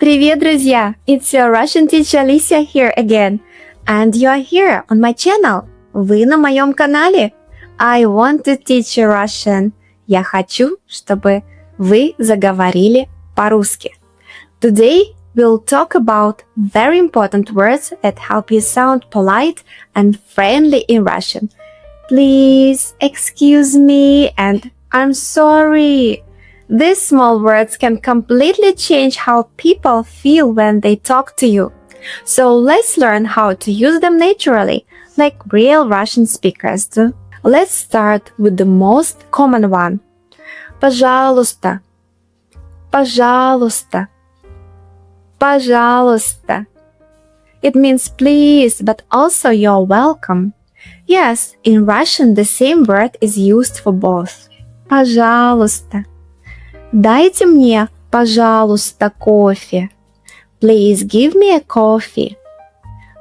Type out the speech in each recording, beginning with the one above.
Привет, друзья! It's your Russian teacher Olisiia here again. And you are here on my channel. Вы на моем канале. I want to teach you Russian. Я хочу, чтобы вы заговорили по-русски. Today we'll talk about very important words that help you sound polite and friendly in Russian. Please, excuse me, and I'm sorry. These small words can completely change how people feel when they talk to you. So let's learn how to use them naturally, like real Russian speakers do. Let's start with the most common one. Пожалуйста. Пожалуйста. Пожалуйста. It means please, but also you're welcome. Yes, in Russian the same word is used for both. Пожалуйста. Дайте мне, пожалуйста, кофе. Please give me a coffee.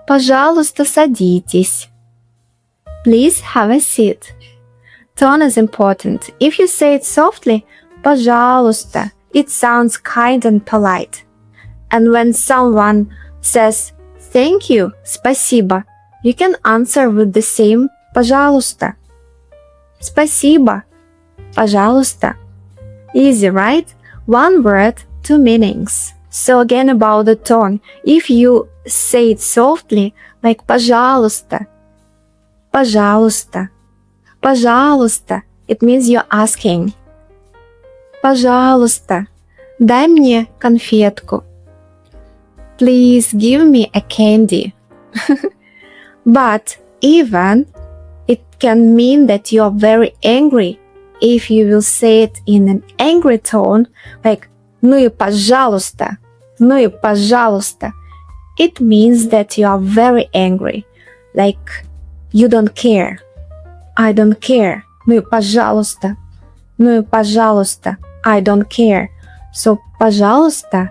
Пожалуйста, садитесь. Please have a seat. Tone is important. If you say it softly, пожалуйста, it sounds kind and polite. And when someone says thank you, спасибо, you can answer with the same пожалуйста. Спасибо. Пожалуйста. Easy, right? One word, two meanings. So again about the tone. If you say it softly, like пожалуйста, пожалуйста, пожалуйста, it means you're asking. Пожалуйста, дай мне конфетку. Please give me a candy. But even it can mean that you're very angry. If you will say it in an angry tone, like ну и пожалуйста, ну и пожалуйста, it means that you are very angry, like you don't care. I don't care. Ну и пожалуйста, ну и пожалуйста, I don't care. So пожалуйста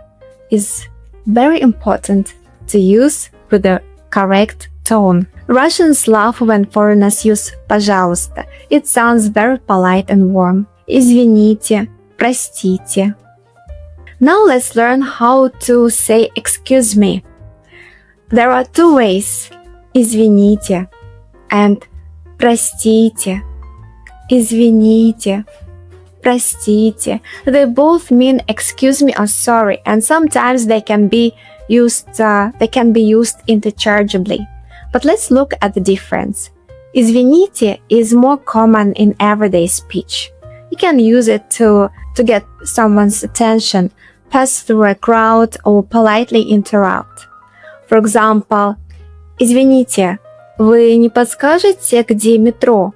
is very important to use with the correct tone. Russians love when foreigners use пожалуйста. It sounds very polite and warm. Извините, простите. Now let's learn how to say excuse me. There are two ways. Извините and простите. Извините, простите. They both mean excuse me or sorry, and sometimes they can be used interchangeably. But let's look at the difference. Извините is more common in everyday speech. You can use it to get someone's attention, pass through a crowd, or politely interrupt. For example, извините, вы не подскажете, где метро?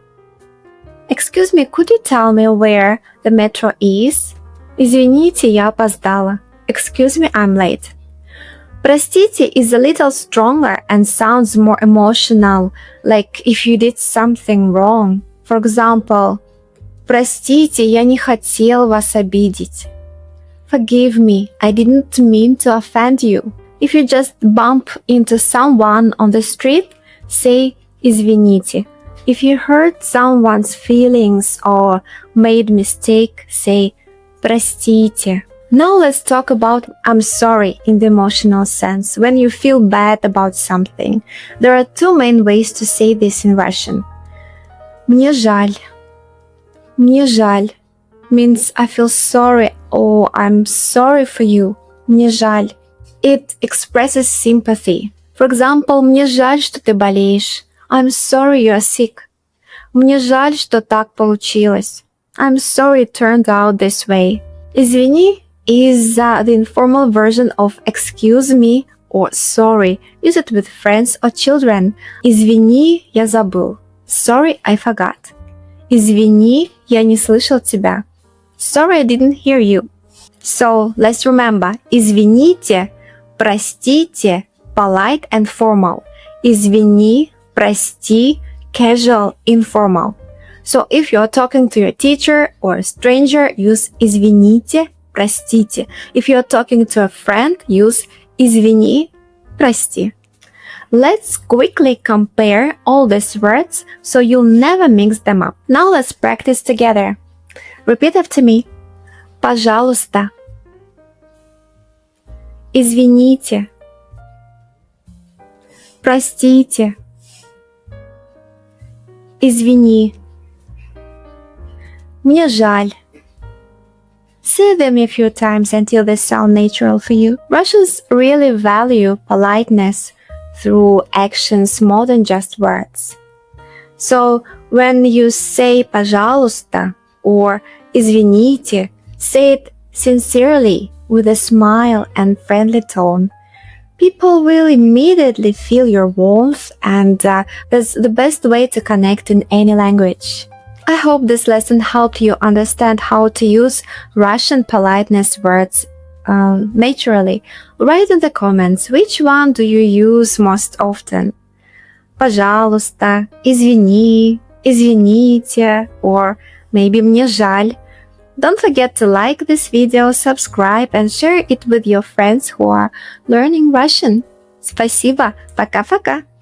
Excuse me, could you tell me where the metro is? Извините, я опоздала. Excuse me, I'm late. Простите is a little stronger and sounds more emotional, like if you did something wrong. For example, простите, я не хотел вас обидеть. Forgive me, I didn't mean to offend you. If you just bump into someone on the street, say извините. If you hurt someone's feelings or made mistake, say простите. Now let's talk about I'm sorry in the emotional sense. When you feel bad about something, there are two main ways to say this in Russian. Мне жаль. Мне жаль means I feel sorry or I'm sorry for you. Мне жаль. It expresses sympathy. For example, мне жаль, что ты болеешь. I'm sorry you are sick. Мне жаль, что так получилось. I'm sorry it turned out this way. Извини is the informal version of excuse me or sorry. Use it with friends or children. Извини, я забыл. Sorry, I forgot. Извини, я не слышал тебя. Sorry, I didn't hear you. So, let's remember. Извините, простите, polite and formal. Извини, прости, casual, informal. So, if you're talking to your teacher or a stranger, use извините, простите. If you're talking to a friend, use извини, прости. Let's quickly compare all these words so you'll never mix them up. Now let's practice together. Repeat after me. Пожалуйста. Извините. Простите. Извини. Мне жаль. Say them a few times until they sound natural for you. Russians really value politeness through actions more than just words. So when you say пожалуйста or извините, say it sincerely with a smile and friendly tone. People will immediately feel your warmth, and that's the best way to connect in any language. I hope this lesson helped you understand how to use Russian politeness words naturally. Write in the comments which one do you use most often. Пожалуйста, извини, извините, or maybe мне жаль. Don't forget to like this video, subscribe, and share it with your friends who are learning Russian. Спасибо, пока-пока!